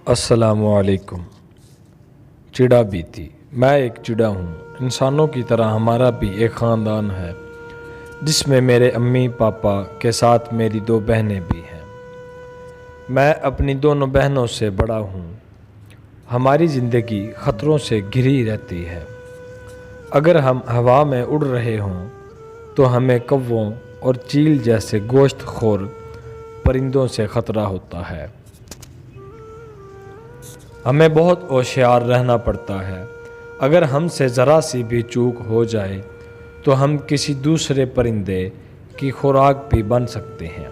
السلام علیکم۔ چڑا بیتی۔ میں ایک چڑا ہوں۔ انسانوں کی طرح ہمارا بھی ایک خاندان ہے جس میں میرے امی پاپا کے ساتھ میری 2 بہنیں بھی ہیں۔ میں اپنی دونوں بہنوں سے بڑا ہوں۔ ہماری زندگی خطروں سے گھری رہتی ہے۔ اگر ہم ہوا میں اڑ رہے ہوں تو ہمیں کووں اور چیل جیسے گوشت خور پرندوں سے خطرہ ہوتا ہے۔ ہمیں بہت ہوشیار رہنا پڑتا ہے۔ اگر ہم سے ذرا سی بھی چوک ہو جائے تو ہم کسی دوسرے پرندے کی خوراک بھی بن سکتے ہیں۔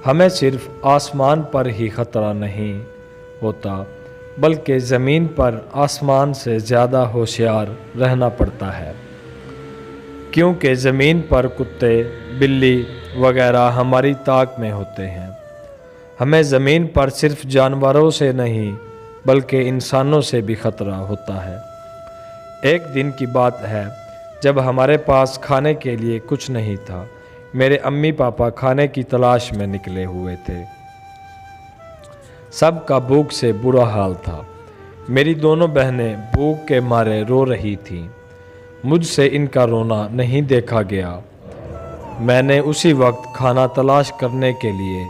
ہمیں صرف آسمان پر ہی خطرہ نہیں ہوتا بلکہ زمین پر آسمان سے زیادہ ہوشیار رہنا پڑتا ہے، کیونکہ زمین پر کتے، بلی وغیرہ ہماری طاق میں ہوتے ہیں۔ ہمیں زمین پر صرف جانوروں سے نہیں بلکہ انسانوں سے بھی خطرہ ہوتا ہے۔ ایک دن کی بات ہے جب ہمارے پاس کھانے کے لیے کچھ نہیں تھا۔ میرے امی پاپا کھانے کی تلاش میں نکلے ہوئے تھے۔ سب کا بھوک سے برا حال تھا۔ میری دونوں بہنیں بھوک کے مارے رو رہی تھیں۔ مجھ سے ان کا رونا نہیں دیکھا گیا۔ میں نے اسی وقت کھانا تلاش کرنے کے لیے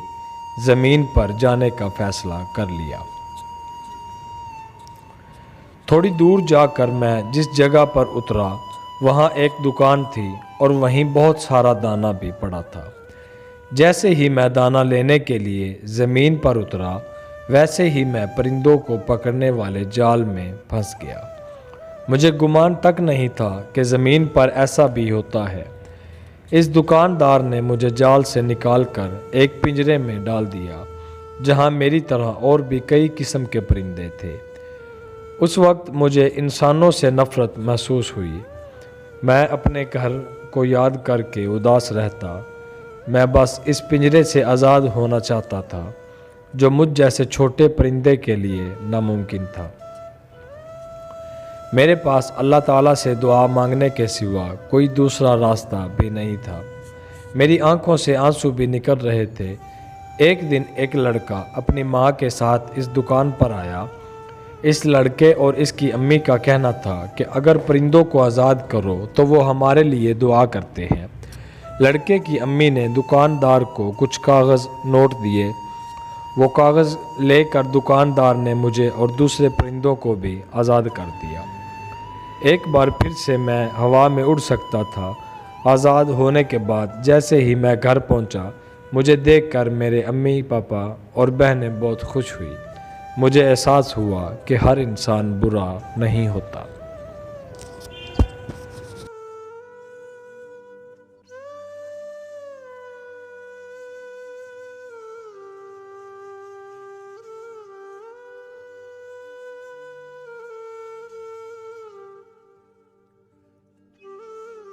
زمین پر جانے کا فیصلہ کر لیا۔ تھوڑی دور جا کر میں جس جگہ پر اترا وہاں ایک دکان تھی اور وہیں بہت سارا دانہ بھی پڑا تھا۔ جیسے ہی میں دانہ لینے کے لیے زمین پر اترا ویسے ہی میں پرندوں کو پکڑنے والے جال میں پھنس گیا۔ مجھے گمان تک نہیں تھا کہ زمین پر ایسا بھی ہوتا ہے۔ اس دکاندار نے مجھے جال سے نکال کر ایک پنجرے میں ڈال دیا جہاں میری طرح اور بھی کئی قسم کے پرندے تھے۔ اس وقت مجھے انسانوں سے نفرت محسوس ہوئی۔ میں اپنے گھر کو یاد کر کے اداس رہتا۔ میں بس اس پنجرے سے آزاد ہونا چاہتا تھا جو مجھ جیسے چھوٹے پرندے کے لیے ناممکن تھا۔ میرے پاس اللہ تعالیٰ سے دعا مانگنے کے سوا کوئی دوسرا راستہ بھی نہیں تھا۔ میری آنکھوں سے آنسو بھی نکل رہے تھے۔ ایک دن ایک لڑکا اپنی ماں کے ساتھ اس دکان پر آیا۔ اس لڑکے اور اس کی امی کا کہنا تھا کہ اگر پرندوں کو آزاد کرو تو وہ ہمارے لیے دعا کرتے ہیں۔ لڑکے کی امی نے دکاندار کو کچھ کاغذ نوٹ دیے۔ وہ کاغذ لے کر دکاندار نے مجھے اور دوسرے پرندوں کو بھی آزاد کر دیا۔ ایک بار پھر سے میں ہوا میں اڑ سکتا تھا۔ آزاد ہونے کے بعد جیسے ہی میں گھر پہنچا مجھے دیکھ کر میرے امی پاپا اور بہنیں بہت خوش ہوئی۔ مجھے احساس ہوا کہ ہر انسان برا نہیں ہوتا۔